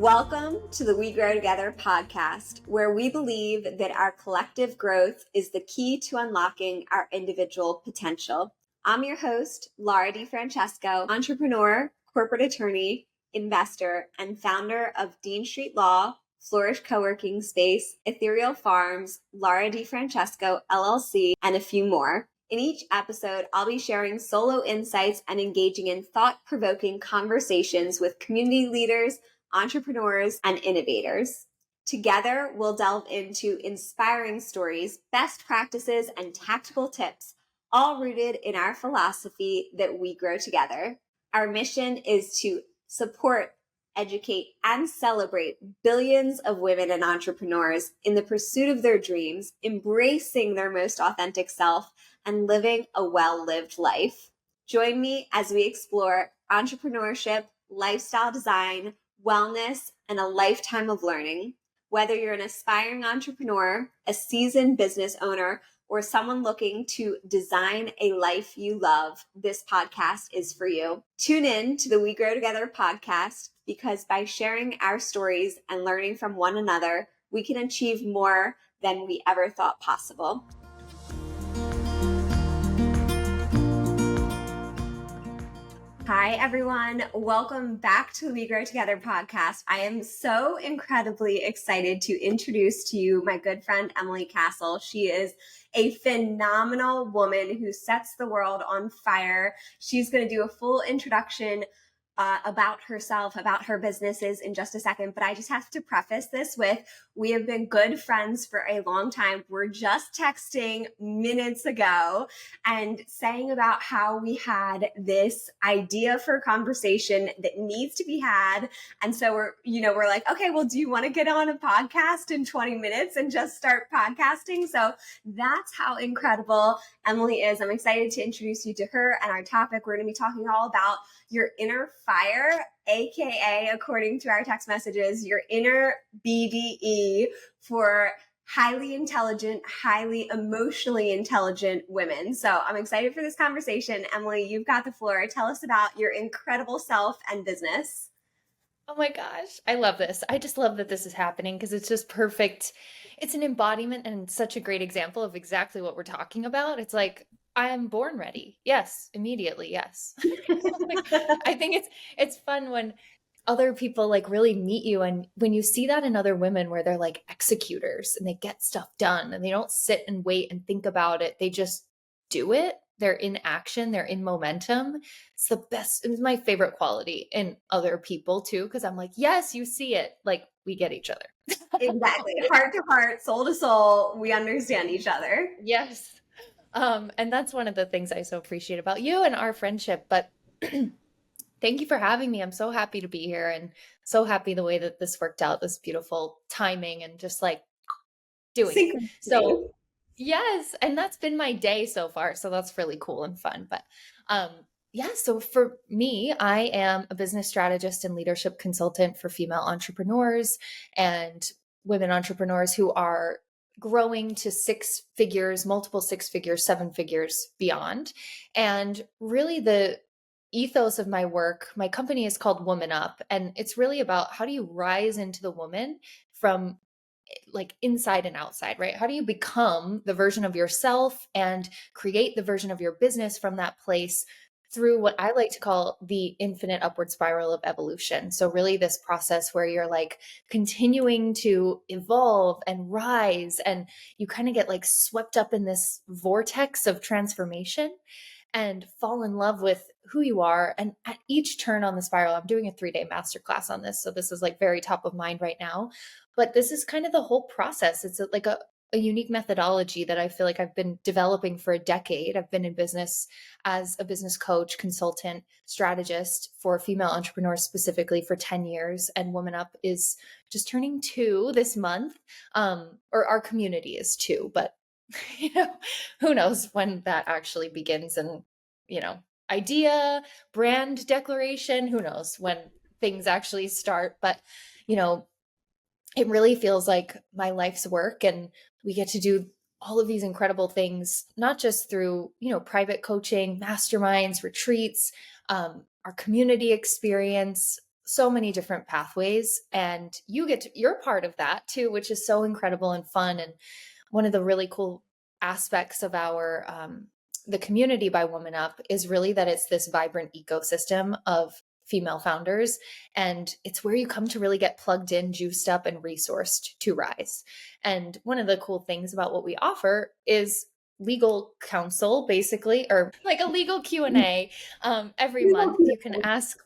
Welcome to the We Grow Together podcast, where we believe that our collective growth is the key to unlocking our individual potential. I'm your host, Laura DiFrancesco, entrepreneur, corporate attorney, investor, and founder of Dean Street Law, Flourish Co-working Space, Ethereal Farms, Laura DiFrancesco, LLC, and a few more. In each episode, I'll be sharing solo insights and engaging in thought-provoking conversations with community leaders, entrepreneurs, and innovators. Together, we'll delve into inspiring stories, best practices, and tactical tips, all rooted in our philosophy that we grow together. Our mission is to support, educate, and celebrate billions of women and entrepreneurs in the pursuit of their dreams, embracing their most authentic self, and living a well-lived life. Join me as we explore entrepreneurship, lifestyle design, wellness, and a lifetime of learning. Whether you're an aspiring entrepreneur, a seasoned business owner, or someone looking to design a life you love, this podcast is for you. Tune in to the We Grow Together podcast, because by sharing our stories and learning from one another, we can achieve more than we ever thought possible. Hi, everyone. Welcome back to the We Grow Together podcast. I am so incredibly excited to introduce to you my good friend, Emily Cassel. She is a phenomenal woman who sets the world on fire. She's going to do a full introduction about herself, about her businesses in just a second. But I just have to preface this with, we have been good friends for a long time. We're just texting minutes ago and saying about how we had this idea for a conversation that needs to be had. And so we're like, okay, well, do you want to get on a podcast in 20 minutes and just start podcasting? So that's how incredible Emily is. I'm excited to introduce you to her and our topic. We're going to be talking all about your inner fire, AKA, according to our text messages, your inner BDE for highly intelligent, highly emotionally intelligent women. So I'm excited for this conversation. Emily, you've got the floor. Tell us about your incredible self and business. Oh my gosh, I love this. I just love that this is happening because it's just perfect. It's an embodiment and such a great example of exactly what we're talking about. It's like, I am born ready. Yes, immediately, yes. I think it's fun when other people like really meet you, and when you see that in other women where they're like executors and they get stuff done and they don't sit and wait and think about it. They just do it. They're in action, they're in momentum. It's the best. It's my favorite quality in other people too, because I'm like, yes, you see it. Like, we get each other. Exactly. Heart to heart, soul to soul, we understand each other. Yes. And that's one of the things I so appreciate about you and our friendship. But thank you for having me. I'm so happy to be here and so happy the way that this worked out, this beautiful timing and just like doing it. So yes, and that's been my day so far. So that's really cool and fun. But yeah, so for me, I am a business strategist and leadership consultant for female entrepreneurs and women entrepreneurs who are growing to six figures, multiple six figures, seven figures beyond. And really the ethos of my work, my company is called WMNup, and it's really about how do you rise into the woman from like inside and outside, right? How do you become the version of yourself and create the version of your business from that place through what I like to call the infinite upward spiral of evolution. So really this process where you're like continuing to evolve and rise, and you kind of get like swept up in this vortex of transformation and fall in love with who you are. And at each turn on the spiral, I'm doing a 3-day masterclass on this. So this is like very top of mind right now, but this is kind of the whole process. It's like a unique methodology that I feel like I've been developing for a decade. I've been in business as a business coach, consultant, strategist for female entrepreneurs specifically for 10 years. And WMNup is just turning 2 this month, or our community is 2, but who knows when that actually begins, and, idea, brand declaration, who knows when things actually start. But, it really feels like my life's work, and we get to do all of these incredible things, not just through, private coaching, masterminds, retreats, our community experience, so many different pathways, and you're part of that too, which is so incredible and fun. And one of the really cool aspects of our the community by Woman Up is really that it's this vibrant ecosystem of female founders, and it's where you come to really get plugged in, juiced up, and resourced to rise. And one of the cool things about what we offer is legal counsel, basically, or like a legal Q&A every month. You can ask.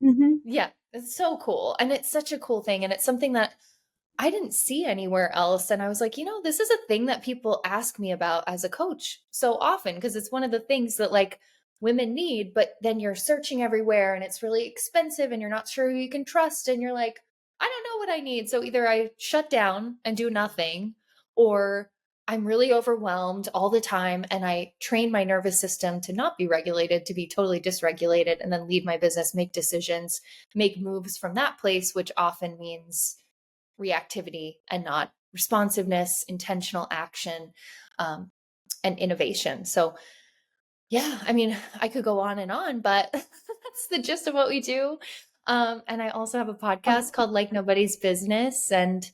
Mm-hmm. Yeah, it's so cool. And it's such a cool thing. And it's something that I didn't see anywhere else. And I was like, this is a thing that people ask me about as a coach so often, because it's one of the things that like women need, but then you're searching everywhere and it's really expensive and you're not sure who you can trust. And you're like, I don't know what I need. So either I shut down and do nothing, or I'm really overwhelmed all the time and I train my nervous system to not be regulated, to be totally dysregulated, and then lead my business, make decisions, make moves from that place, which often means reactivity and not responsiveness, intentional action, and innovation. So, yeah, I mean, I could go on, but that's the gist of what we do. And I also have a podcast called Like Nobody's Business, and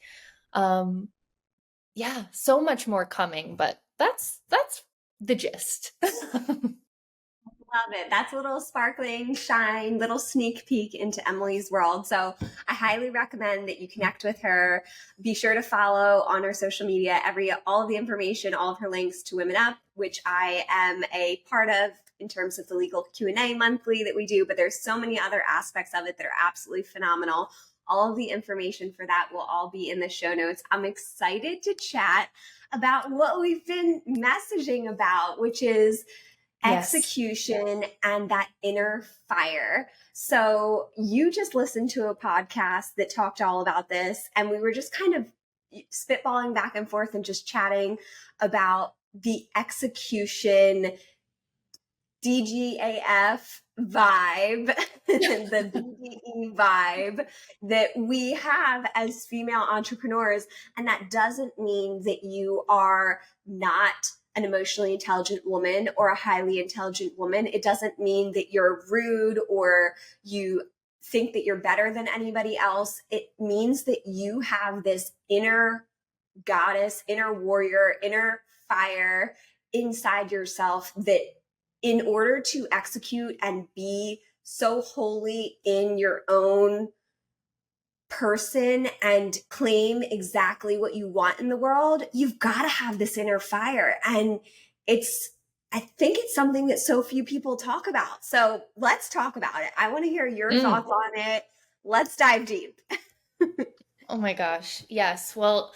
yeah, so much more coming, but that's the gist. Love it. That's a little sparkling shine, little sneak peek into Emily's world. So I highly recommend that you connect with her. Be sure to follow on her social media, all of the information, all of her links to Women Up, which I am a part of in terms of the legal Q&A monthly that we do, but there's so many other aspects of it that are absolutely phenomenal. All of the information for that will all be in the show notes. I'm excited to chat about what we've been messaging about, which is execution and that inner fire. So you just listened to a podcast that talked all about this, and we were just kind of spitballing back and forth and just chatting about the execution DGAF vibe, the BDE vibe that we have as female entrepreneurs. And that doesn't mean that you are not an emotionally intelligent woman or a highly intelligent woman. It doesn't mean that you're rude or you think that you're better than anybody else. It means that you have this inner goddess, inner warrior, inner fire inside yourself that in order to execute and be so wholly in your own person and claim exactly what you want in the world, you've got to have this inner fire. And I think it's something that so few people talk about. So let's talk about it. I want to hear your thoughts on it. Let's dive deep. Oh my gosh. Yes. Well,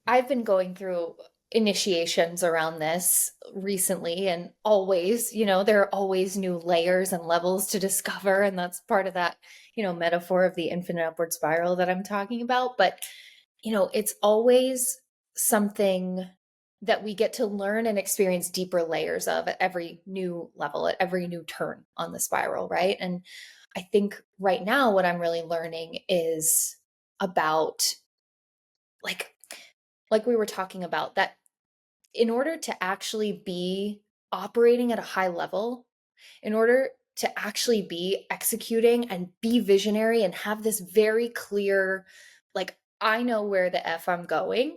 I've been going through initiations around this recently, and always, there are always new layers and levels to discover. And that's part of that, metaphor of the infinite upward spiral that I'm talking about. But, it's always something that we get to learn and experience deeper layers of at every new level, at every new turn on the spiral. Right. And I think right now what I'm really learning is about like we were talking about, that in order to actually be operating at a high level, in order to actually be executing and be visionary and have this very clear, like, I know where the F I'm going,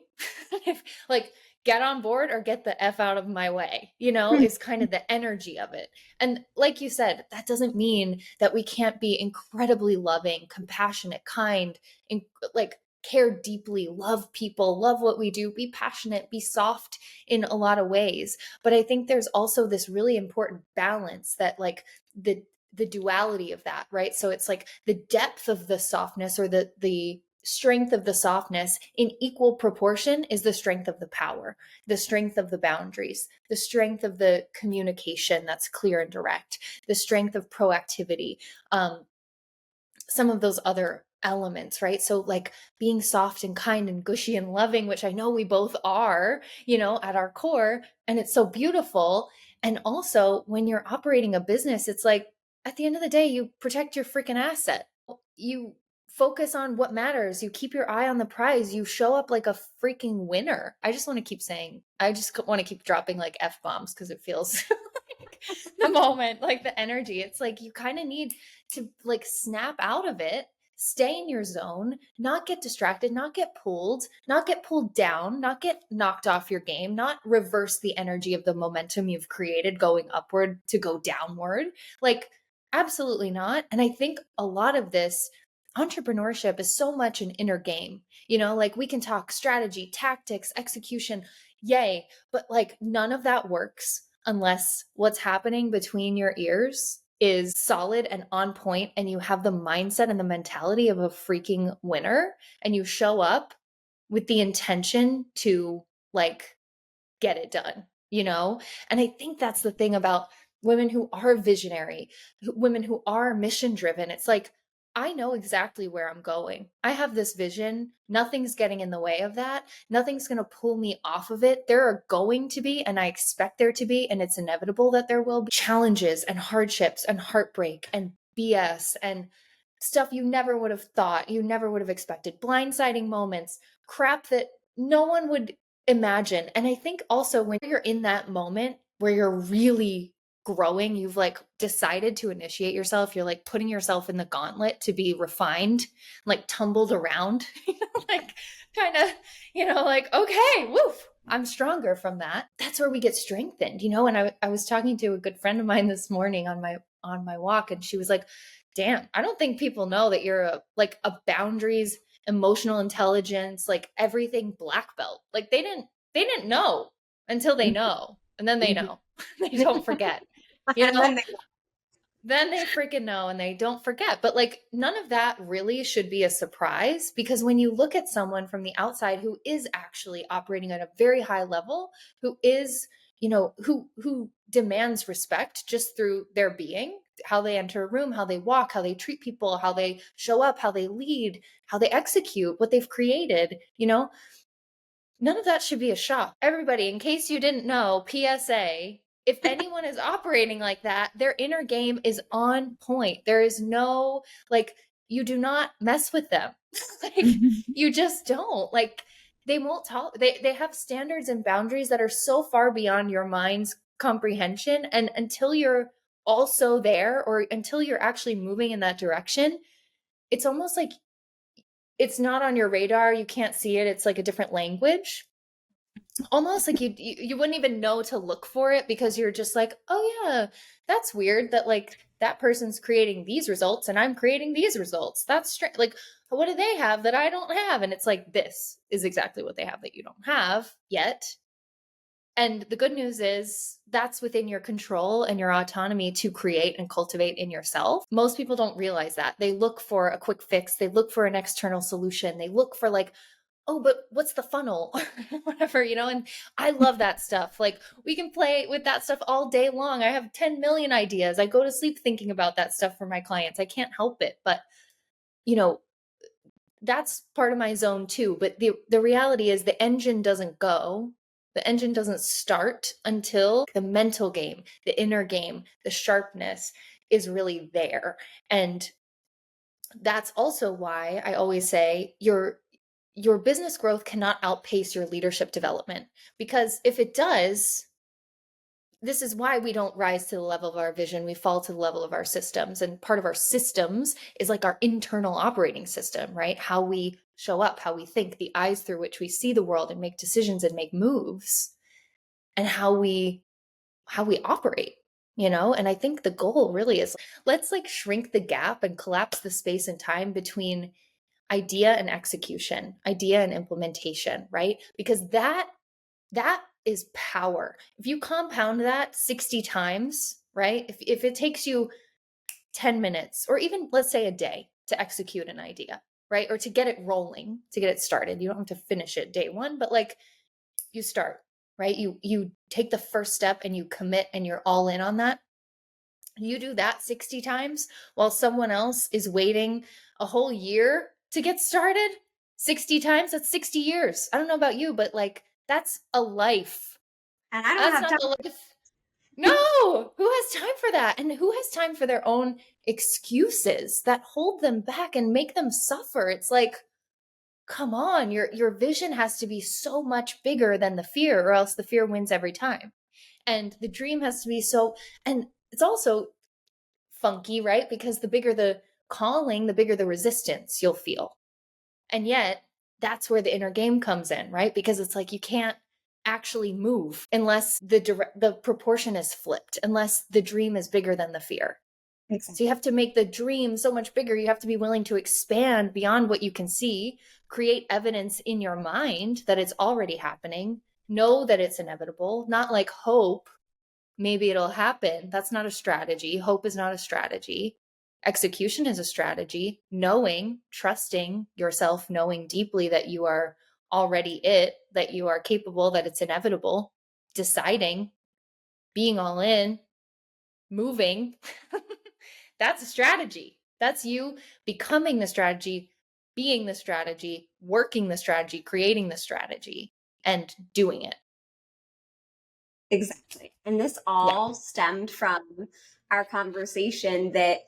like, get on board or get the F out of my way, is kind of the energy of it. And like you said, that doesn't mean that we can't be incredibly loving, compassionate, kind, and like care deeply, love people, love what we do, be passionate, be soft in a lot of ways. But I think there's also this really important balance, that like the duality of that, right? So it's like the depth of the softness, or the strength of the softness in equal proportion is the strength of the power, the strength of the boundaries, the strength of the communication that's clear and direct, the strength of proactivity, some of those other elements, right? So like being soft and kind and gushy and loving, which I know we both are, at our core, and it's so beautiful. And also when you're operating a business, it's like at the end of the day, you protect your freaking asset. You focus on what matters. You keep your eye on the prize. You show up like a freaking winner. I just want to keep dropping like F bombs because it feels the moment, like the energy. It's like you kind of need to like snap out of it, stay in your zone, not get distracted, not get pulled down, not get knocked off your game, not reverse the energy of the momentum you've created going upward to go downward. Like, absolutely not. And I think a lot of this entrepreneurship is so much an inner game. Like we can talk strategy, tactics, execution, yay, but like none of that works unless what's happening between your ears is solid and on point, and you have the mindset and the mentality of a freaking winner, and you show up with the intention to like get it done, And I think that's the thing about women who are visionary, women who are mission driven. It's like, I know exactly where I'm going. I have this vision. Nothing's getting in the way of that. Nothing's going to pull me off of it. There are going to be, and I expect there to be, and it's inevitable that there will be challenges and hardships and heartbreak and BS and stuff you never would have thought, you never would have expected, blindsiding moments, crap that no one would imagine. And I think also when you're in that moment where you're really growing, you've like decided to initiate yourself, you're like putting yourself in the gauntlet to be refined, like tumbled around, like kind of, like, okay, woof, I'm stronger from that. That's where we get strengthened, And I was talking to a good friend of mine this morning on my walk, and she was like, damn, I don't think people know that you're a boundaries, emotional intelligence, like everything black belt. Like they didn't know until they know. And then they know. They don't forget. And Then they freaking know and they don't forget. But like none of that really should be a surprise, because when you look at someone from the outside who is actually operating at a very high level, who is, who demands respect just through their being, how they enter a room, how they walk, how they treat people, how they show up, how they lead, how they execute what they've created, none of that should be a shock. Everybody, in case you didn't know, PSA, if anyone is operating like that, their inner game is on point. There is no, like, you do not mess with them. Like, you just don't. Like, they won't talk. They have standards and boundaries that are so far beyond your mind's comprehension. And until you're also there, or until you're actually moving in that direction, it's almost like it's not on your radar. You can't see it. It's like a different language. Almost like you wouldn't even know to look for it, because you're just like, oh yeah, that's weird that like that person's creating these results and I'm creating these results. That's strange. Like, what do they have that I don't have? And it's like, this is exactly what they have that you don't have yet. And the good news is that's within your control and your autonomy to create and cultivate in yourself. Most people don't realize that. They look for a quick fix. They look for an external solution. They look for like, oh, but what's the funnel? Whatever, and I love that stuff. Like we can play with that stuff all day long. I have 10 million ideas. I go to sleep thinking about that stuff for my clients. I can't help it. But, that's part of my zone too. But the reality is the engine doesn't start until the mental game, the inner game, the sharpness is really there. And that's also why I always say your business growth cannot outpace your leadership development, because if it does, this is why we don't rise to the level of our vision. We fall to the level of our systems. And part of our systems is like our internal operating system, right? How we show up, how we think, the eyes through which we see the world and make decisions and make moves, and how we operate, And I think the goal really is, let's like shrink the gap and collapse the space and time between idea and execution, idea and implementation, right? Because that is power. If you compound that 60 times, right? If it takes you 10 minutes or even let's say a day to execute an idea, right? Or to get it rolling, to get it started. You don't have to finish it day one, but like you start, right? You take the first step and you commit and you're all in on that. You do that 60 times while someone else is waiting a whole year to get started. 60 times, that's 60 years. I don't know about you, but like that's a life. And I don't have time. The life. No, who has time for that? And who has time for their own excuses that hold them back and make them suffer? It's like, come on, your vision has to be so much bigger than the fear, or else the fear wins every time. And the dream has to be so, and it's also funky, right? Because the bigger the calling, the bigger the resistance you'll feel. And yet that's where the inner game comes in, right? Because it's like you can't actually move unless the proportion is flipped, unless the dream is bigger than the fear. Exactly. So you have to make the dream so much bigger. You have to be willing to expand beyond what you can see, create evidence in your mind that it's already happening, know that it's inevitable, not like hope maybe it'll happen. That's not a strategy. Hope is not a strategy. Execution is a strategy. Knowing, trusting yourself, knowing deeply that you are already it, that you are capable, that it's inevitable, deciding, being all in, moving. That's a strategy. That's you becoming the strategy, being the strategy, working the strategy, creating the strategy, and doing it. Exactly. And this Yeah. all stemmed from our conversation that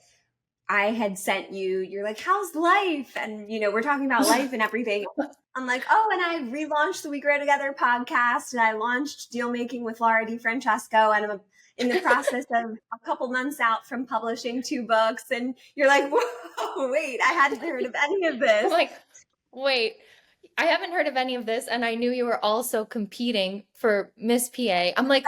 I had sent you. You're like, how's life? And, we're talking about life and everything. I'm like, oh, and I relaunched the We Grow Together podcast, and I launched Deal Making with Laura DiFrancesco, and I'm in the process of a couple months out from publishing 2 books. And you're like, whoa, wait, I hadn't heard of any of I'm this. like, wait, I haven't heard of any of this. And I knew you were also competing for Miss PA. I'm like,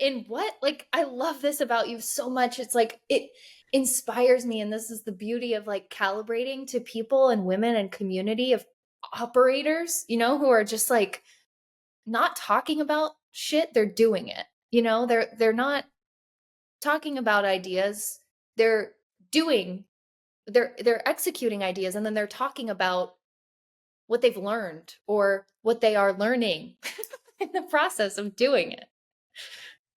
in what? Like, I love this about you so much. It's like, it inspires me. And this is the beauty of like calibrating to people and women and community of operators, who are just like not talking about shit. They're doing it. They're not talking about ideas. They're doing, they're executing ideas. And then they're talking about what they've learned or what they are learning in the process of doing it.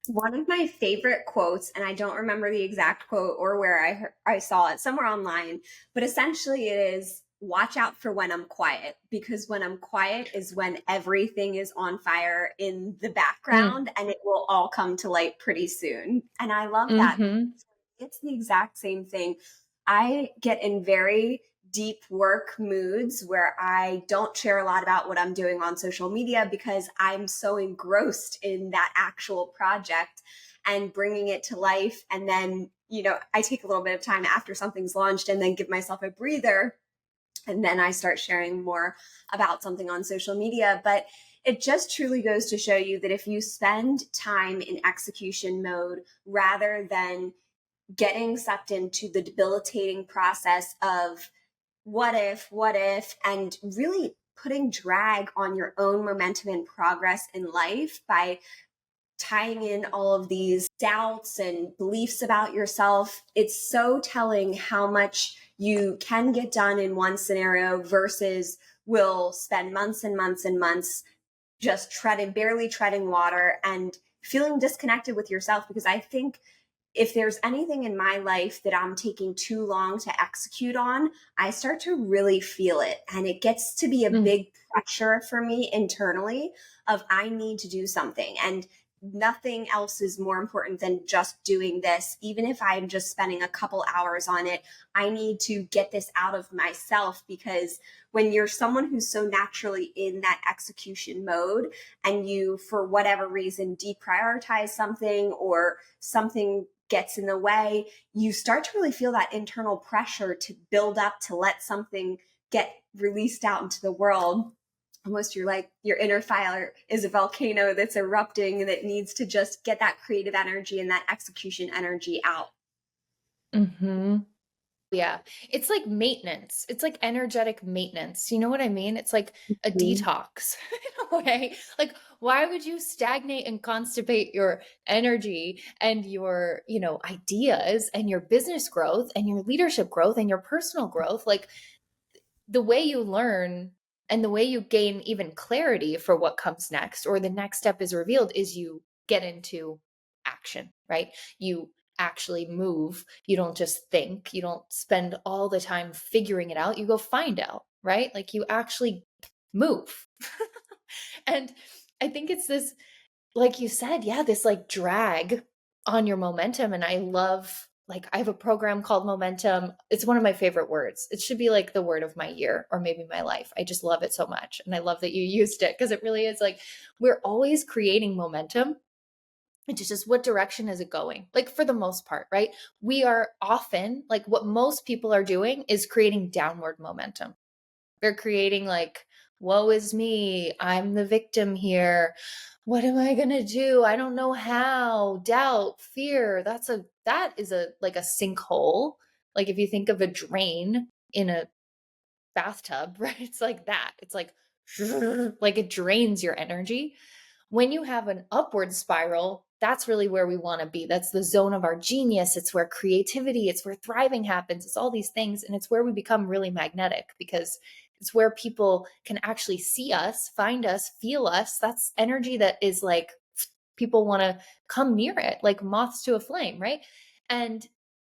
One of my favorite quotes, and I don't remember the exact quote or where I saw it, somewhere online, but essentially it is, watch out for when I'm quiet, because when I'm quiet is when everything is on fire in the background, and it will all come to light pretty soon. And I love that. Mm-hmm. It's the exact same thing. I get in very deep work moods where I don't share a lot about what I'm doing on social media because I'm so engrossed in that actual project and bringing it to life. And then, I take a little bit of time after something's launched and then give myself a breather. And then I start sharing more about something on social media. But it just truly goes to show you that if you spend time in execution mode rather than getting sucked into the debilitating process of what if, and really putting drag on your own momentum and progress in life by tying in all of these doubts and beliefs about yourself. It's so telling how much you can get done in one scenario versus will spend months and months and months just barely treading water and feeling disconnected with yourself. Because I think if there's anything in my life that I'm taking too long to execute on, I start to really feel it. And it gets to be a big pressure for me internally of I need to do something. And nothing else is more important than just doing this. Even if I'm just spending a couple hours on it, I need to get this out of myself, because when you're someone who's so naturally in that execution mode and you, for whatever reason, deprioritize something or something gets in the way, you start to really feel that internal pressure to build up to let something get released out into the world. Almost you're like your inner fire is a volcano that's erupting that needs to just get that creative energy and that execution energy out. Mm-hmm. Yeah. It's like maintenance. It's like energetic maintenance. You know what I mean? It's like a detox in a way. Like, why would you stagnate and constipate your energy and your, ideas and your business growth and your leadership growth and your personal growth? Like, the way you learn and the way you gain even clarity for what comes next or the next step is revealed is you get into action, right? You actually move. You don't just think. You don't spend all the time figuring it out. You go find out, right? Like you actually move. And I think it's this, like you said, yeah, this like drag on your momentum. And I love, like, I have a program called Momentum. It's one of my favorite words. It should be like the word of my year or maybe my life. I just love it so much. And I love that you used it because it really is like we're always creating momentum It's just what direction is it going? Like for the most part, right? We are often like what most people are doing is creating downward momentum. They're creating like, woe is me. I'm the victim here. What am I going to do? I don't know how. Doubt, fear. That is a like a sinkhole. Like if you think of a drain in a bathtub, right? It's like that. It's like it drains your energy. When you have an upward spiral, that's really where we want to be. That's the zone of our genius. It's where creativity, it's where thriving happens. It's all these things. And it's where we become really magnetic because it's where people can actually see us, find us, feel us. That's energy that is like people want to come near it, like moths to a flame, right? And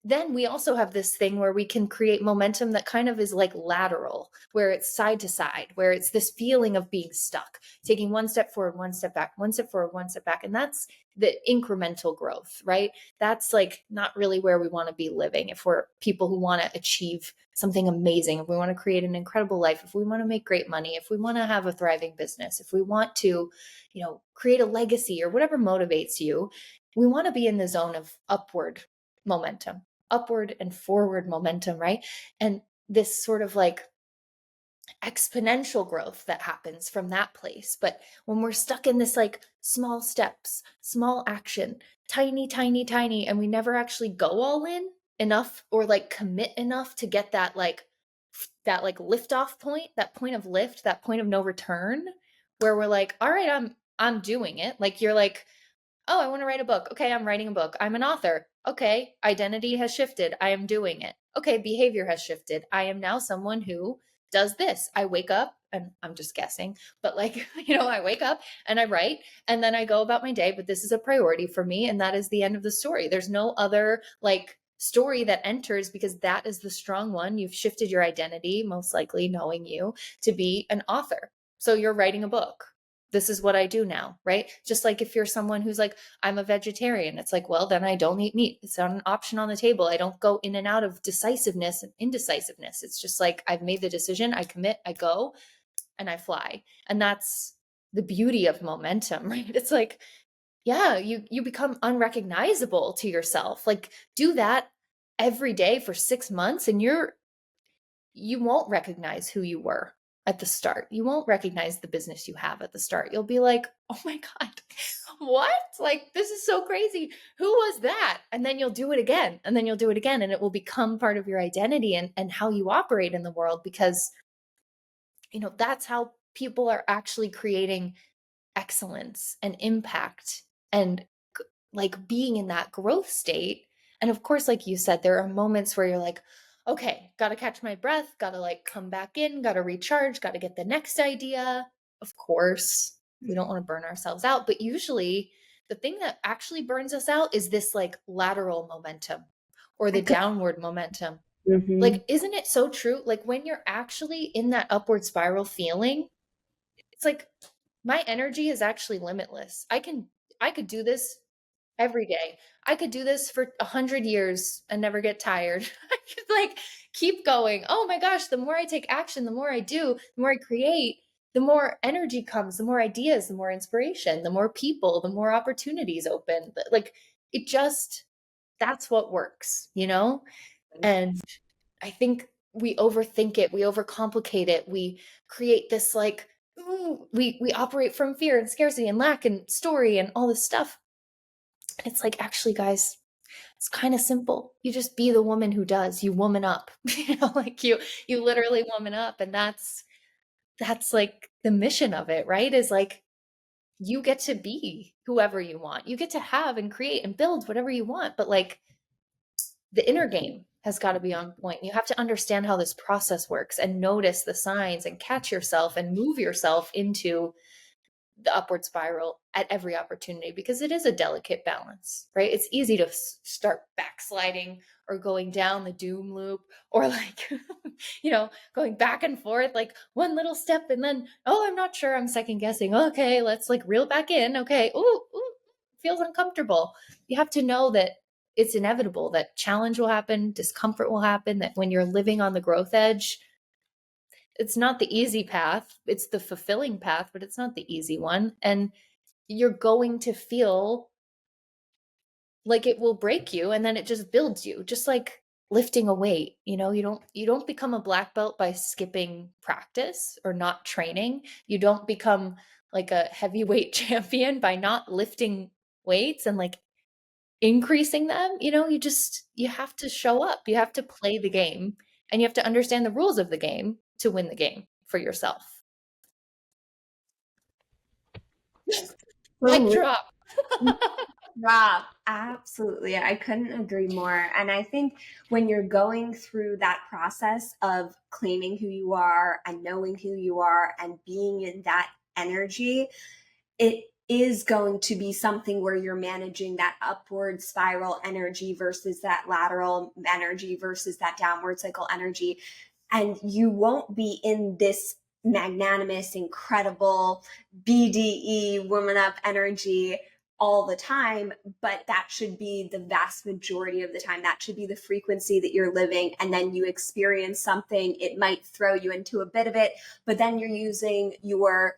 then we also have this thing where we can create momentum that kind of is like lateral, where it's side to side, where it's this feeling of being stuck, taking one step forward, one step back, one step forward, one step back. And that's the incremental growth, right? That's like not really where we want to be living if we're people who want to achieve something amazing, if we want to create an incredible life, if we want to make great money, if we want to have a thriving business, if we want to, create a legacy or whatever motivates you, we want to be in the zone of upward and forward momentum, right? And this sort of like exponential growth that happens from that place. But when we're stuck in this like small steps, small action, tiny, tiny, tiny, and we never actually go all in enough or like commit enough to get that like lift off point, that point of lift, that point of no return, where we're like, all right, I'm doing it. Like you're like, oh, I want to write a book. Okay, I'm writing a book. I'm an author. Okay, identity has shifted. I am doing it. Okay, behavior has shifted. I am now someone who does this. I wake up and I'm just guessing, but like, I wake up and I write and then I go about my day, but this is a priority for me. And that is the end of the story. There's no other like story that enters because that is the strong one. You've shifted your identity, most likely knowing you to be an author. So you're writing a book. This is what I do now, right? Just like if you're someone who's like, I'm a vegetarian, it's like, well, then I don't eat meat. It's not an option on the table. I don't go in and out of decisiveness and indecisiveness. It's just like, I've made the decision, I commit, I go, and I fly. And that's the beauty of momentum, right? It's like, yeah, you become unrecognizable to yourself. Like do that every day for 6 months and you won't recognize who you were at the start. You won't recognize the business you have at the start. You'll be like, oh my God, what? Like, this is so crazy. Who was that? And then you'll do it again. And then you'll do it again. And it will become part of your identity and how you operate in the world because, that's how people are actually creating excellence and impact and like being in that growth state. And of course, like you said, there are moments where you're like, okay, got to catch my breath, got to like come back in, got to recharge, got to get the next idea. Of course, we don't want to burn ourselves out, but usually the thing that actually burns us out is this like lateral momentum or the downward momentum. Mm-hmm. Like, isn't it so true? Like when you're actually in that upward spiral feeling, it's like my energy is actually limitless. I could do this every day. I could do this for 100 years and never get tired. I could like keep going. Oh my gosh, the more I take action, the more I do, the more I create, the more energy comes, the more ideas, the more inspiration, the more people, the more opportunities open. Like it just, that's what works. And I think we overthink it, we overcomplicate it, we create this like, ooh, we operate from fear and scarcity and lack and story and all this stuff. It's like, actually, guys, it's kind of simple. You just be the woman who does. You woman up. Like you literally woman up. And that's like the mission of it, right? Is like you get to be whoever you want. You get to have and create and build whatever you want. But like the inner game has got to be on point. You have to understand how this process works and notice the signs and catch yourself and move yourself into the upward spiral at every opportunity because it is a delicate balance, right? It's easy to start backsliding or going down the doom loop or like, going back and forth, like one little step and then, oh, I'm not sure. I'm second guessing. Okay, let's like reel back in. Okay. Ooh, feels uncomfortable. You have to know that it's inevitable that challenge will happen, discomfort will happen, that when you're living on the growth edge, it's not the easy path. It's the fulfilling path, but it's not the easy one. And you're going to feel like it will break you, and then it just builds you, just like lifting a weight. You know, you don't become a black belt by skipping practice or not training. You don't become like a heavyweight champion by not lifting weights and like increasing them. You know, you have to show up, you have to play the game, and you have to understand the rules of the game to win the game for yourself. Mic drop. Rob, absolutely. I couldn't agree more. And I think when you're going through that process of claiming who you are and knowing who you are and being in that energy, it is going to be something where you're managing that upward spiral energy versus that lateral energy versus that downward cycle energy. And you won't be in this magnanimous, incredible BDE, woman up energy all the time, but that should be the vast majority of the time. That should be the frequency that you're living. And then you experience something, it might throw you into a bit of it, but then you're using your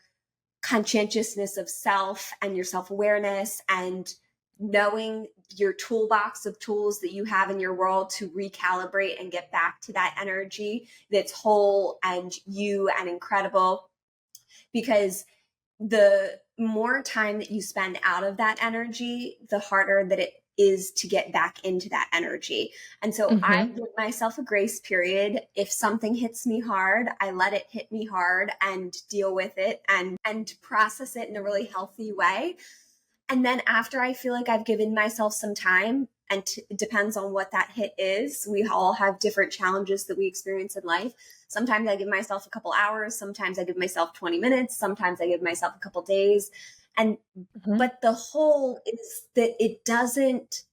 conscientiousness of self and your self-awareness and knowing your toolbox of tools that you have in your world to recalibrate and get back to that energy that's whole and you and incredible. Because the more time that you spend out of that energy, the harder that it is to get back into that energy. And so I give myself a grace period. If something hits me hard, I let it hit me hard and deal with it and process it in a really healthy way. And then after I feel like I've given myself some time, and it depends on what that hit is. We all have different challenges that we experience in life. Sometimes I give myself a couple hours. Sometimes I give myself 20 minutes. Sometimes I give myself a couple days. And, but the whole is that it doesn't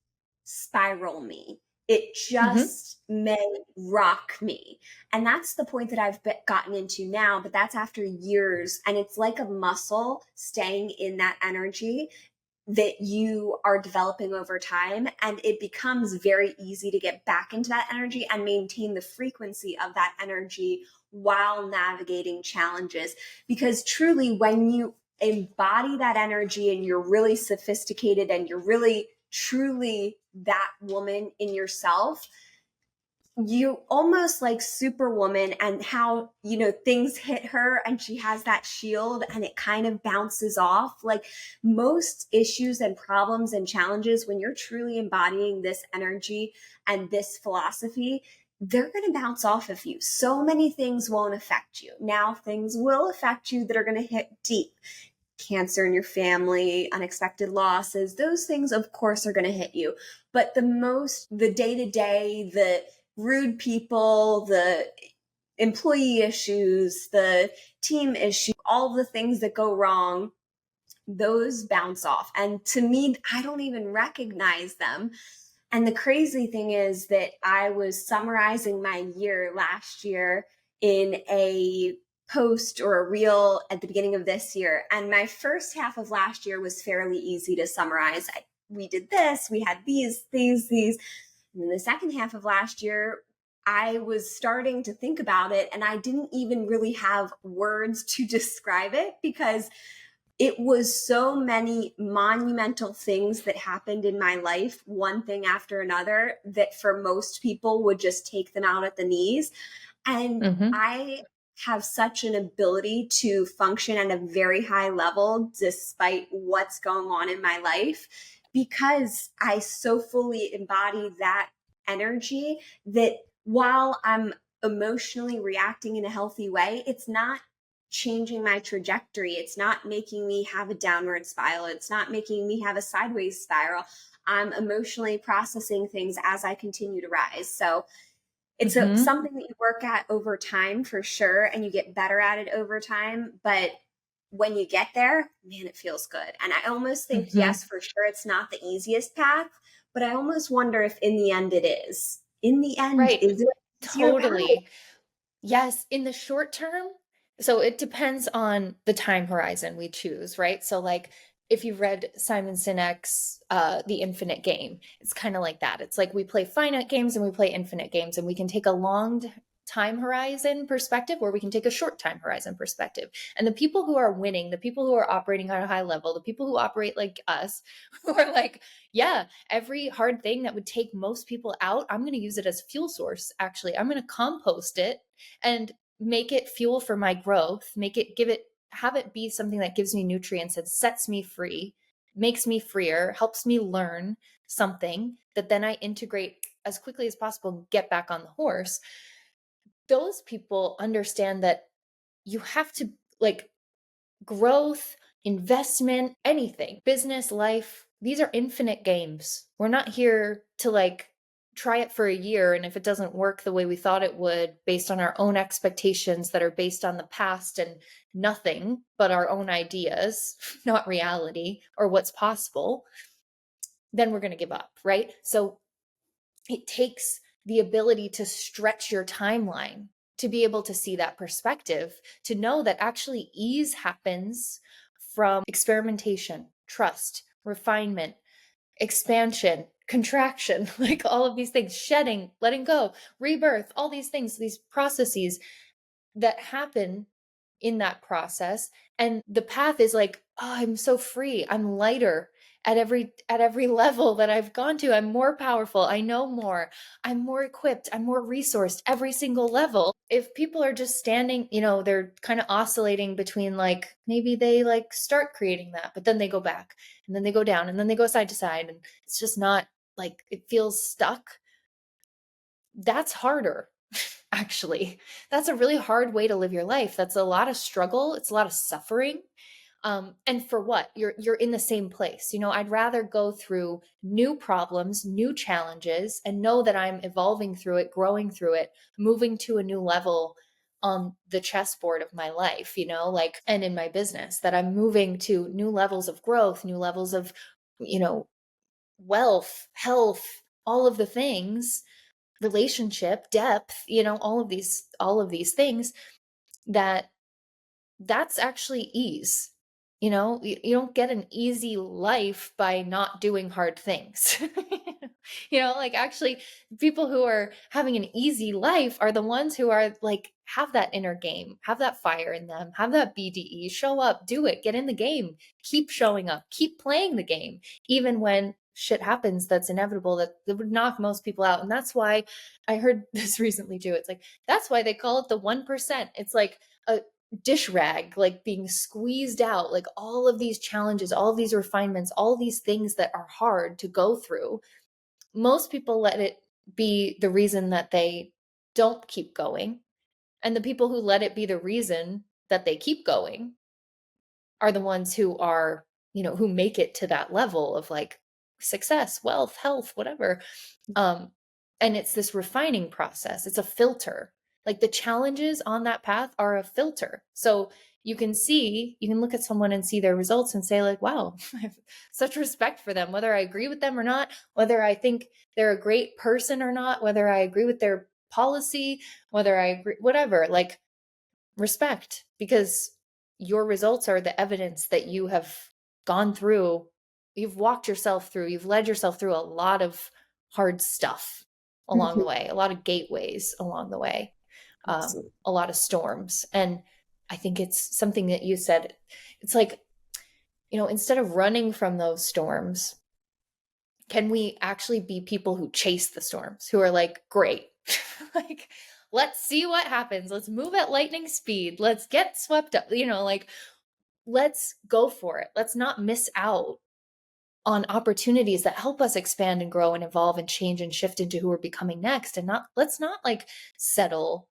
spiral me. It just may rock me. And that's the point that I've gotten into now, but that's after years. And it's like a muscle staying in that energy that you are developing over time. And it becomes very easy to get back into that energy and maintain the frequency of that energy while navigating challenges. Because truly, when you embody that energy and you're really sophisticated and you're really truly that woman in yourself, you almost like Superwoman, and how, you know, things hit her and she has that shield and it kind of bounces off. Like most issues and problems and challenges, when you're truly embodying this energy and this philosophy, they're going to bounce off of you. So many things won't affect you. Now things will affect you that are going to hit deep. Cancer in your family, unexpected losses, those things of course are going to hit you. But the day-to-day, the rude people, the employee issues, the team issues, all the things that go wrong, those bounce off. And to me, I don't even recognize them. And the crazy thing is that I was summarizing my year last year in a post or a reel at the beginning of this year. And my first half of last year was fairly easy to summarize. We did this, we had these. And then the second half of last year, I was starting to think about it and I didn't even really have words to describe it because it was so many monumental things that happened in my life, one thing after another, that for most people would just take them out at the knees. And I have such an ability to function at a very high level despite what's going on in my life, because I so fully embody that energy that while I'm emotionally reacting in a healthy way, it's not changing my trajectory. It's not making me have a downward spiral. It's not making me have a sideways spiral. I'm emotionally processing things as I continue to rise. So it's something that you work at over time for sure, and you get better at it over time. But when you get there, man, it feels good. And I almost think, yes, for sure, it's not the easiest path, but I almost wonder if in the end it is. In the end, is it totally? Yes, in the short term. So it depends on the time horizon we choose, right? So like if you've read Simon Sinek's The Infinite Game, it's kind of like that. It's like we play finite games and we play infinite games, and we can take a long time horizon perspective, or we can take a short time horizon perspective. And the people who are winning, the people who are operating at a high level, the people who operate like us, who are like, yeah, every hard thing that would take most people out, I'm going to use it as fuel source. Actually, I'm going to compost it and make it fuel for my growth, have it be something that gives me nutrients and sets me free, makes me freer, helps me learn something that then I integrate as quickly as possible and get back on the horse. Those people understand that you have to, like, growth, investment, anything, business, life, these are infinite games. We're not here to like try it for a year. And if it doesn't work the way we thought it would, based on our own expectations that are based on the past and nothing but our own ideas, not reality or what's possible, then we're going to give up, right? So it takes the ability to stretch your timeline, to be able to see that perspective, to know that actually ease happens from experimentation, trust, refinement, expansion, contraction, like all of these things, shedding, letting go, rebirth, all these things, these processes that happen in that process. And the path is like, oh, I'm so free, I'm lighter at every level that I've gone to. I'm more powerful, I know more, I'm more equipped, I'm more resourced every single level. If people are just standing, they're kind of oscillating between, like, maybe they like start creating that, but then they go back and then they go down and then they go side to side, and it's just not, like, it feels stuck. That's harder. Actually, that's a really hard way to live your life. That's a lot of struggle, it's a lot of suffering. And for what? You're in the same place. I'd rather go through new problems, new challenges, and know that I'm evolving through it, growing through it, moving to a new level on the chessboard of my life, like, and in my business, that I'm moving to new levels of growth, new levels of, wealth, health, all of the things, relationship, depth, all of these things, that's actually ease. You don't get an easy life by not doing hard things. Like, actually, people who are having an easy life are the ones who are like, have that inner game, have that fire in them, have that BDE, show up, do it, get in the game, keep showing up, keep playing the game, even when shit happens that's inevitable, that would knock most people out. And that's why I heard this recently too. It's like, that's why they call it the 1%. It's like a dish rag, like, being squeezed out, like all of these challenges, all of these refinements, all these things that are hard to go through. Most people let it be the reason that they don't keep going. And the people who let it be the reason that they keep going are the ones who are, who make it to that level of, like, success, wealth, health, whatever. And it's this refining process. It's a filter. Like, the challenges on that path are a filter. So you can look at someone and see their results and say, like, wow, I have such respect for them, whether I agree with them or not, whether I think they're a great person or not, whether I agree with their policy, whether I agree, whatever, like, respect, because your results are the evidence that you have gone through, you've walked yourself through, you've led yourself through a lot of hard stuff along the way, a lot of gateways along the way, a lot of storms. And I think it's something that you said. It's like, instead of running from those storms, can we actually be people who chase the storms, who are like, great, like, let's see what happens. Let's move at lightning speed. Let's get swept up, like, let's go for it. Let's not miss out on opportunities that help us expand and grow and evolve and change and shift into who we're becoming next. And let's not, like, settle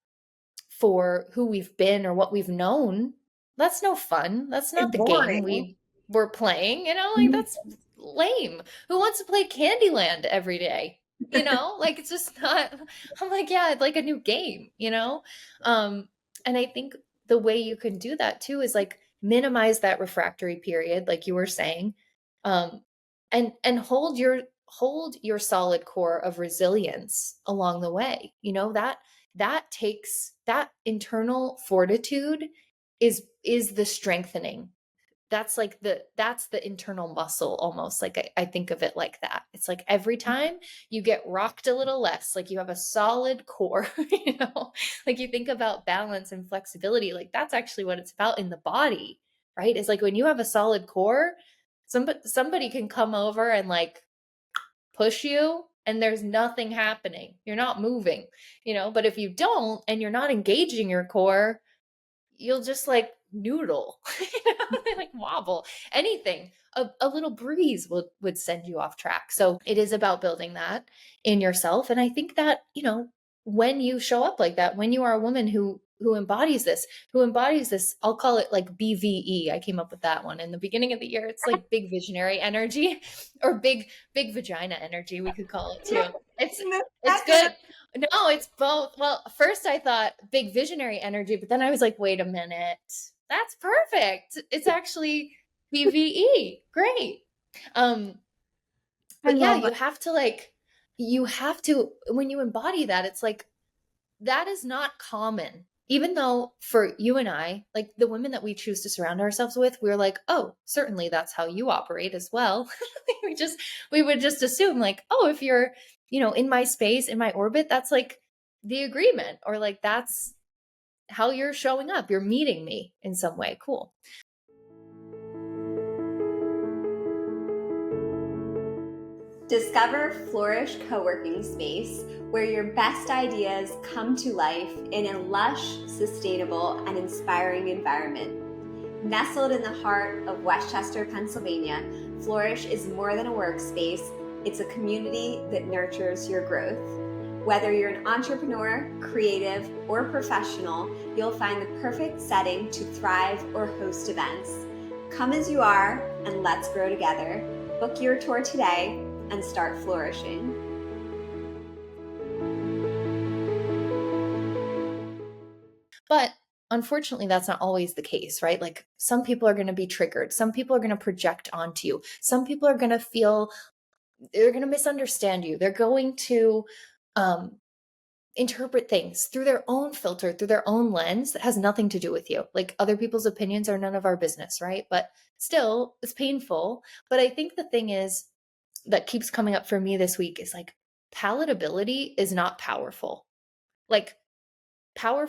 for who we've been or what we've known. That's no fun. That's not It's the game boring. we're playing, like, that's lame. Who wants to play Candyland every day? Like, it's just not. I'm like, yeah, I'd like a new game, and I think the way you can do that too is, like, minimize that refractory period, like you were saying, um, and hold your solid core of resilience along the way. That takes, that internal fortitude is the strengthening that's the internal muscle almost. Like I think of it like that. It's like every time you get rocked a little less, like you have a solid core, like you think about balance and flexibility, like that's actually what it's about in the body, right? It's like when you have a solid core, somebody can come over and like push you and there's nothing happening. You're not moving, but if you don't and you're not engaging your core, you'll just like noodle, like wobble, anything. A little breeze would send you off track. So it is about building that in yourself. And I think that, when you show up like that, when you are a woman who embodies this, I'll call it like BVE. I came up with that one in the beginning of the year. It's like big visionary energy or big vagina energy, we could call it too. It's good. No, it's both. Well, first I thought big visionary energy, but then I was like, wait a minute. That's perfect. It's actually BVE. Great. But yeah, you have to, when you embody that, it's like, that is not common. Even though for you and I, like the women that we choose to surround ourselves with, we're like, oh, certainly that's how you operate as well. we would just assume like, oh, if you're, in my space, in my orbit, that's like the agreement, or like that's how you're showing up. You're meeting me in some way. Cool. Discover Flourish co-working space, where your best ideas come to life in a lush, sustainable, and inspiring environment. Nestled in the heart of Westchester, Pennsylvania, Flourish is more than a workspace. It's a community that nurtures your growth. Whether you're an entrepreneur, creative, or professional, you'll find the perfect setting to thrive or host events. Come as you are, and let's grow together. Book your tour today and start flourishing. But unfortunately, that's not always the case, right? Like some people are going to be triggered. Some people are going to project onto you. Some people are going to feel, they're going to misunderstand you. They're going to interpret things through their own filter, through their own lens that has nothing to do with you. Like other people's opinions are none of our business, right? But still, it's painful. But I think the thing is that keeps coming up for me this week is like, palatability is not powerful. Like power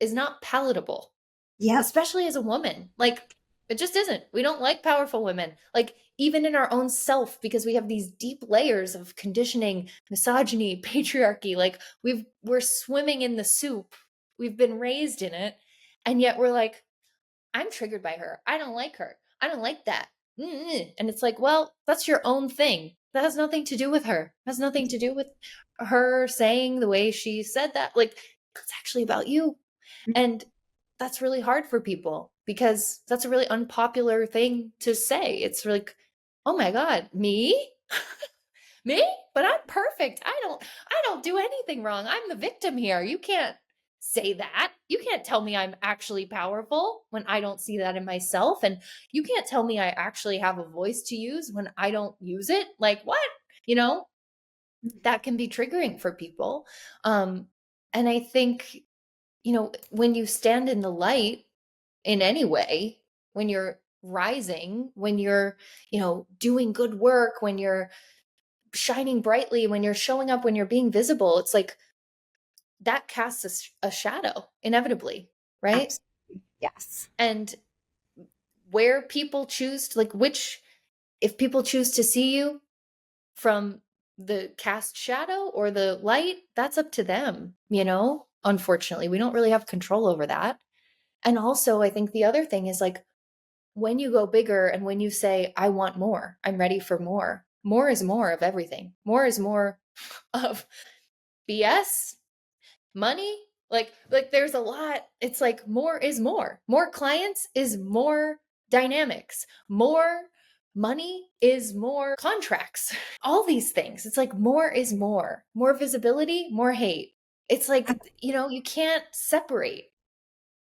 is not palatable. Yeah. Especially as a woman. Like it just isn't. We don't like powerful women. Like even in our own self, because we have these deep layers of conditioning, misogyny, patriarchy, like we're swimming in the soup. We've been raised in it. And yet we're like, I'm triggered by her. I don't like her. I don't like that. And it's like, well, that's your own thing. That has nothing to do with her. It has nothing to do with her saying the way she said that. Like, it's actually about you. And that's really hard for people because that's a really unpopular thing to say. It's like, oh my God, me? Me? But I'm perfect. I don't do anything wrong. I'm the victim here. You can't say that. You can't tell me I'm actually powerful when I don't see that in myself. And you can't tell me I actually have a voice to use when I don't use it. Like what? That can be triggering for people. And I think, when you stand in the light in any way, when you're rising, when you're, doing good work, when you're shining brightly, when you're showing up, when you're being visible, it's like that casts a shadow inevitably, right? Absolutely. Yes. And where people choose to, if people choose to see you from the cast shadow or the light, that's up to them, unfortunately. We don't really have control over that. And also, I think the other thing is like, when you go bigger and when you say, I want more, I'm ready for more is more of everything. More is more of BS, money. Like there's a lot. It's like more is more. More clients is more dynamics. More money is more contracts. All these things. It's like more is more. More visibility, more hate. It's like, you can't separate.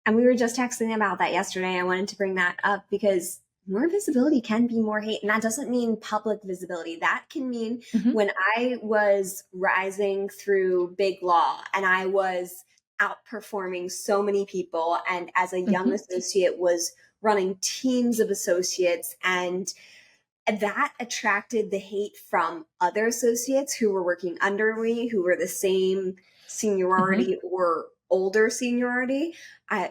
And we were just texting about that yesterday. I wanted to bring that up because more visibility can be more hate. And that doesn't mean public visibility. That can mean when I was rising through big law and I was outperforming so many people, and as a young associate was running teams of associates, and that attracted the hate from other associates who were working under me, who were the same seniority or older seniority.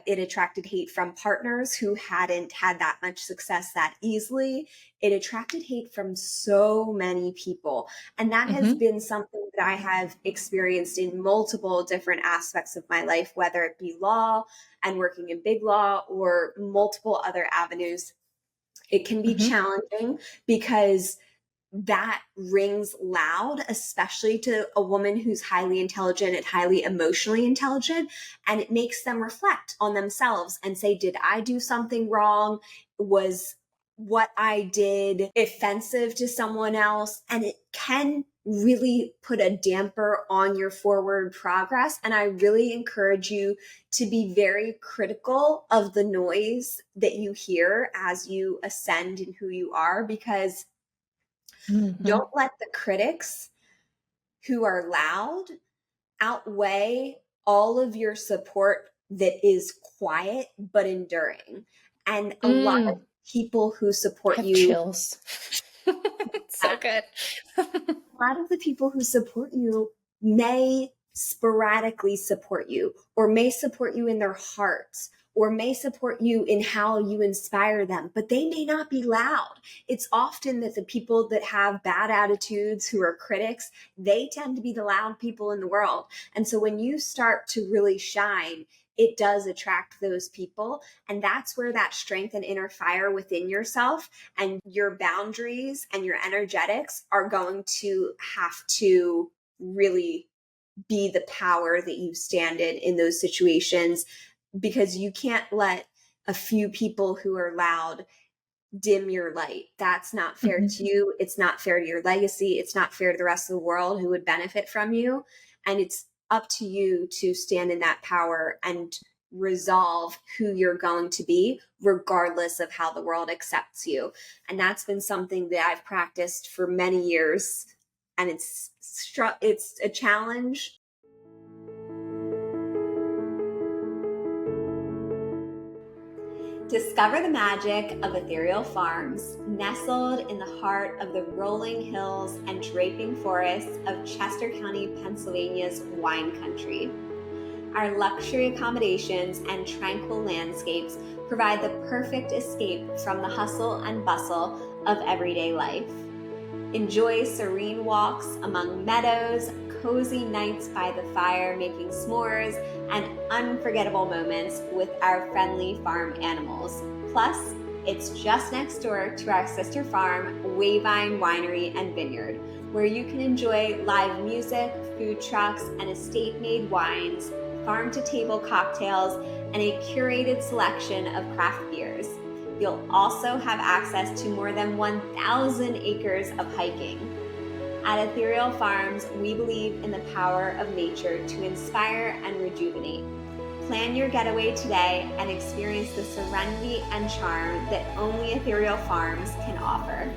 It attracted hate from partners who hadn't had that much success that easily. It attracted hate from so many people. And that has been something that I have experienced in multiple different aspects of my life, whether it be law and working in big law or multiple other avenues. It can be challenging because that rings loud, especially to a woman who's highly intelligent and highly emotionally intelligent. And it makes them reflect on themselves and say, did I do something wrong? Was what I did offensive to someone else? And it can really put a damper on your forward progress. And I really encourage you to be very critical of the noise that you hear as you ascend in who you are, because don't let the critics who are loud outweigh all of your support that is quiet but enduring. And a lot of people who support have you, chills. So good. a lot of the people who support you may sporadically support you, or may support you in their hearts, or may support you in how you inspire them, but they may not be loud. It's often that the people that have bad attitudes, who are critics, they tend to be the loud people in the world. And so when you start to really shine, it does attract those people. And that's where that strength and inner fire within yourself and your boundaries and your energetics are going to have to really be the power that you stand in those situations, because you can't let a few people who are loud dim your light. That's not fair to you. It's not fair to your legacy. It's not fair to the rest of the world who would benefit from you. And it's up to you to stand in that power and resolve who you're going to be, regardless of how the world accepts you. And that's been something that I've practiced for many years. And it's a challenge. Discover the magic of Ethereal Farms, nestled in the heart of the rolling hills and draping forests of Chester County, Pennsylvania's wine country. Our luxury accommodations and tranquil landscapes provide the perfect escape from the hustle and bustle of everyday life. Enjoy serene walks among meadows, cozy nights by the fire making s'mores, and unforgettable moments with our friendly farm animals. Plus, it's just next door to our sister farm, Wayvine Winery and Vineyard, where you can enjoy live music, food trucks, and estate-made wines, farm-to-table cocktails, and a curated selection of craft beers. You'll also have access to more than 1,000 acres of hiking. At Ethereal Farms, we believe in the power of nature to inspire and rejuvenate. Plan your getaway today and experience the serenity and charm that only Ethereal Farms can offer.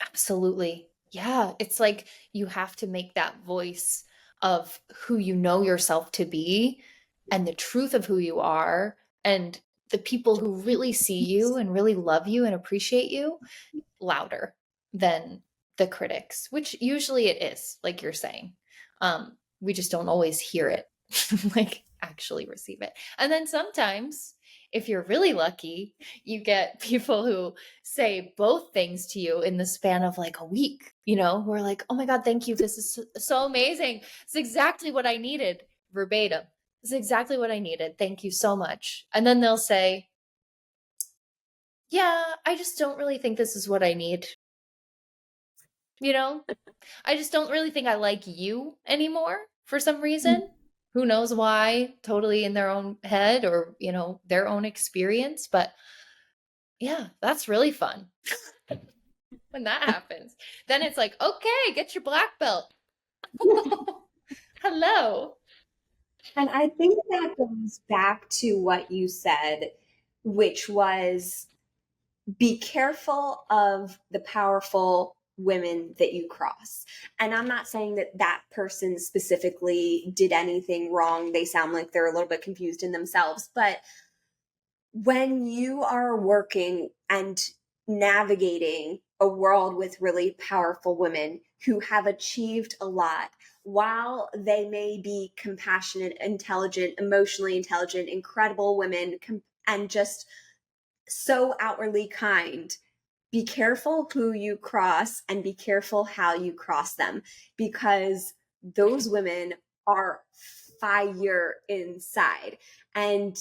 Absolutely. Yeah. It's like you have to make that voice of who you know yourself to be and the truth of who you are, and the people who really see you and really love you and appreciate you louder than the critics, which usually it is, like you're saying. We just don't always hear it, like actually receive it. And then sometimes, if you're really lucky, you get people who say both things to you in the span of like a week, who are like, oh my God, thank you. This is so amazing. It's exactly what I needed, verbatim. It's exactly what I needed. Thank you so much. And then they'll say, yeah, I just don't really think this is what I need. I just don't really think I like you anymore for some reason. Who knows why? Totally in their own head or, their own experience. But yeah, that's really fun when that happens. Then it's like, okay, get your black belt. Hello. And I think that goes back to what you said, which was be careful of the powerful women that you cross. And I'm not saying that that person specifically did anything wrong. They sound like they're a little bit confused in themselves. But when you are working and navigating a world with really powerful women who have achieved a lot, while they may be compassionate, intelligent, emotionally intelligent, incredible women, and just so outwardly kind, be careful who you cross and be careful how you cross them, because those women are fire inside. And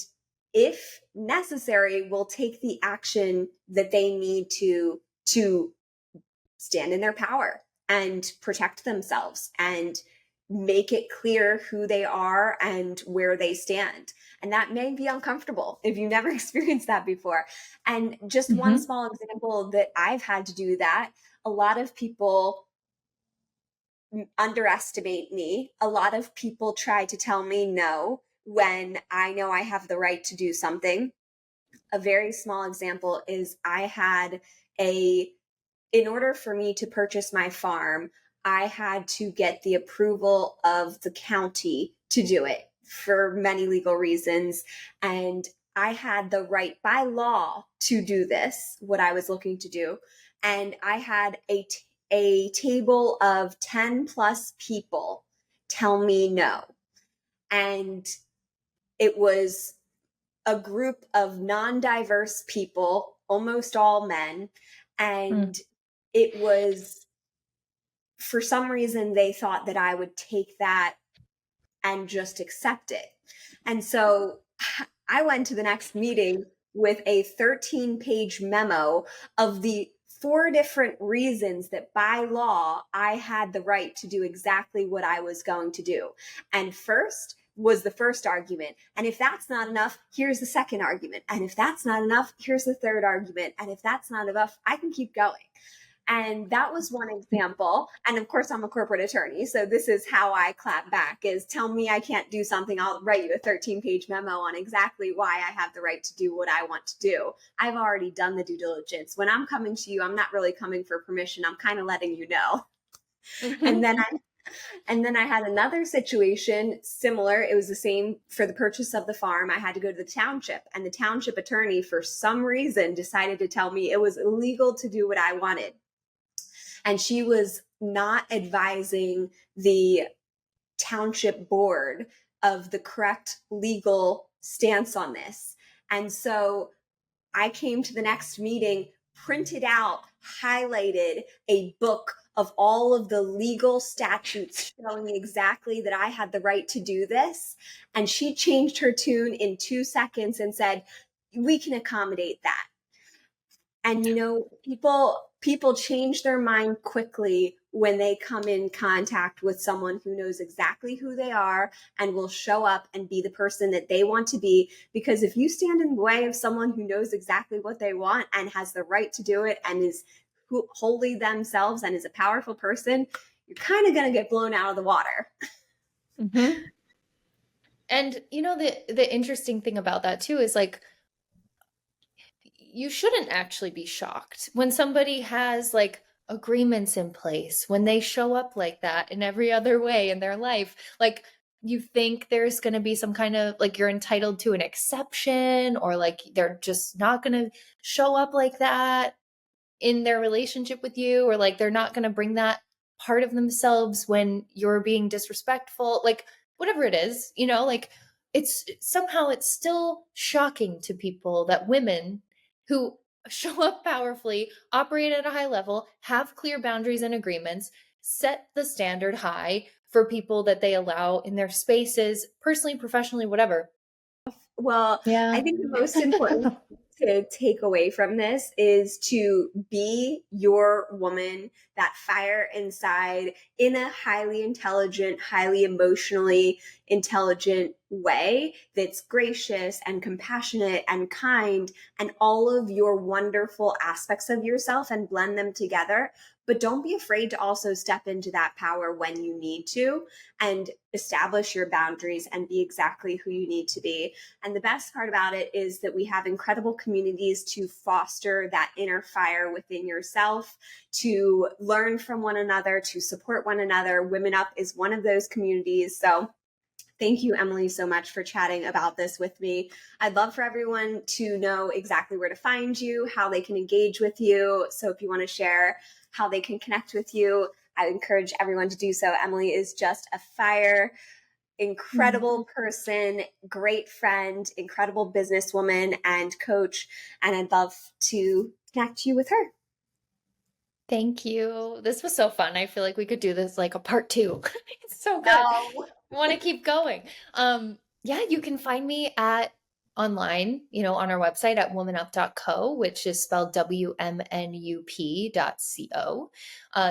if necessary, will take the action that they need to stand in their power and protect themselves and make it clear who they are and where they stand. And that may be uncomfortable if you've never experienced that before. And just one small example that I've had to do that, a lot of people underestimate me. A lot of people try to tell me no when I know I have the right to do something. A very small example is in order for me to purchase my farm, I had to get the approval of the county to do it for many legal reasons. And I had the right by law to do this, what I was looking to do. And I had a table of 10 plus people tell me no. And it was a group of non-diverse people, almost all men. And it was, for some reason, they thought that I would take that and just accept it. And so I went to the next meeting with a 13-page memo of the 4 different reasons that by law I had the right to do exactly what I was going to do. And first was the first argument. And if that's not enough, here's the second argument. And if that's not enough, here's the third argument. And if that's not enough, I can keep going. And that was one example. And of course, I'm a corporate attorney. So this is how I clap back, is tell me I can't do something. I'll write you a 13-page memo on exactly why I have the right to do what I want to do. I've already done the due diligence. When I'm coming to you, I'm not really coming for permission. I'm kind of letting you know. And then I had another situation similar. It was the same for the purchase of the farm. I had to go to the township, and the township attorney, for some reason, decided to tell me it was illegal to do what I wanted. And she was not advising the township board of the correct legal stance on this. And so I came to the next meeting, printed out, highlighted a book of all of the legal statutes showing exactly that I had the right to do this. And she changed her tune in 2 seconds and said, we can accommodate that. And, you know, people change their mind quickly when they come in contact with someone who knows exactly who they are and will show up and be the person that they want to be. Because if you stand in the way of someone who knows exactly what they want and has the right to do it and is wholly themselves and is a powerful person, you're kind of going to get blown out of the water. And, you know, the interesting thing about that too is, like, you shouldn't actually be shocked when somebody has like agreements in place, when they show up like that in every other way in their life. Like, you think there's going to be some kind of, like, you're entitled to an exception, or like they're just not going to show up like that in their relationship with you, or like they're not going to bring that part of themselves when you're being disrespectful, like whatever it is, you know, like it's still shocking to people that women who show up powerfully, operate at a high level, have clear boundaries and agreements, set the standard high for people that they allow in their spaces, personally, professionally, whatever. Well, I think the most important to take away from this is to be your woman, that fire inside, in a highly intelligent, highly emotionally intelligent way that's gracious and compassionate and kind and all of your wonderful aspects of yourself and blend them together. But don't be afraid to also step into that power when you need to and establish your boundaries and be exactly who you need to be. And the best part about it is that we have incredible communities to foster that inner fire within yourself, to learn from one another, to support one another. Women Up is one of those communities. So thank you, Emily, so much for chatting about this with me. I'd love for everyone to know exactly where to find you, how they can engage with you. So if you want to share how they can connect with you, I encourage everyone to do so. Emily is just a fire, incredible person, great friend, incredible businesswoman and coach. And I'd love to connect you with her. Thank you. This was so fun. I feel like we could do this like a part 2. It's so good. Oh. I want to keep going. Yeah, you can find me at online, on our website at womanup.co, which is spelled WMNUP.co.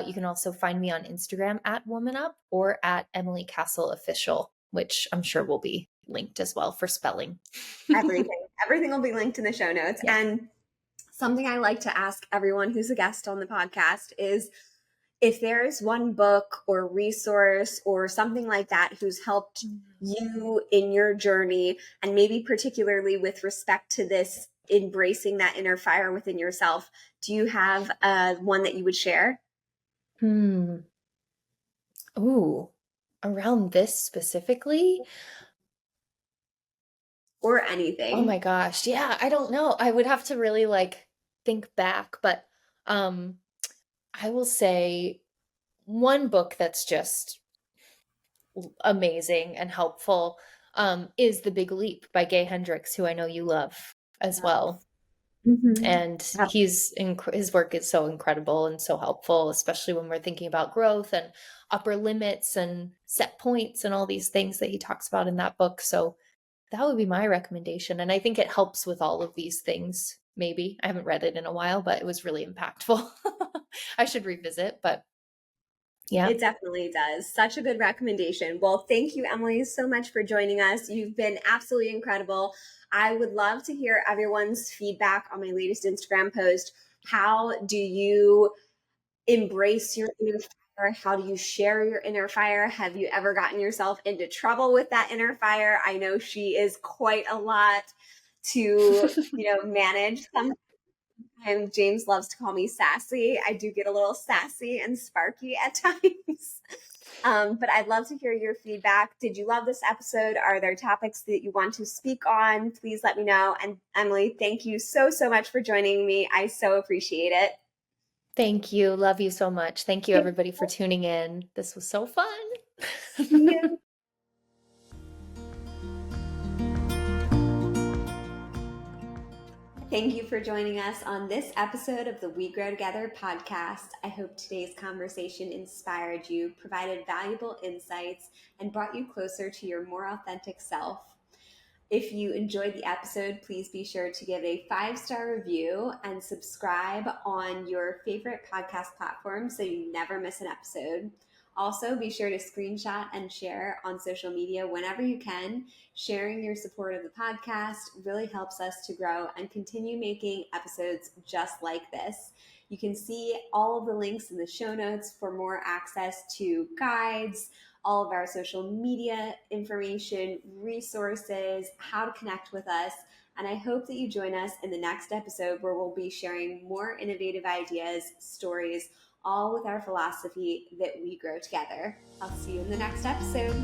You can also find me on Instagram at womanup or at Emily Cassel Official, which I'm sure will be linked as well for spelling. Everything will be linked in the show notes. Yeah. And something I like to ask everyone who's a guest on the podcast is if there is one book or resource or something like that who's helped you in your journey, and maybe particularly with respect to this, embracing that inner fire within yourself, do you have one that you would share? Ooh, around this specifically? Or anything. Oh my gosh. Yeah, I don't know. I would have to really think back, but I will say one book that's just amazing and helpful is The Big Leap by Gay Hendricks, who I know you love as well. And his work is so incredible and so helpful, especially when we're thinking about growth and upper limits and set points and all these things that he talks about in that book. So that would be my recommendation. And I think it helps with all of these things. Maybe I haven't read it in a while, but it was really impactful. I should revisit, but yeah. It definitely does. Such a good recommendation. Well, thank you, Emily, so much for joining us. You've been absolutely incredible. I would love to hear everyone's feedback on my latest Instagram post. How do you embrace your inner fire? How do you share your inner fire? Have you ever gotten yourself into trouble with that inner fire? I know she is quite a lot to, manage. And James loves to call me sassy. I do get a little sassy and sparky at times. But I'd love to hear your feedback. Did you love this episode? Are there topics that you want to speak on? Please let me know. And Emily, thank you so, so much for joining me. I so appreciate it. Thank you. Love you so much. Thank you, everybody, for tuning in. This was so fun. Yeah. Thank you for joining us on this episode of the We Grow Together podcast. I hope today's conversation inspired you, provided valuable insights, and brought you closer to your more authentic self. If you enjoyed the episode, please be sure to give a 5-star review and subscribe on your favorite podcast platform so you never miss an episode. Also, be sure to screenshot and share on social media whenever you can. Sharing your support of the podcast really helps us to grow and continue making episodes just like this. You can see all of the links in the show notes for more access to guides, all of our social media information, resources, how to connect with us. And I hope that you join us in the next episode where we'll be sharing more innovative ideas, stories, all with our philosophy that we grow together. I'll see you in the next episode.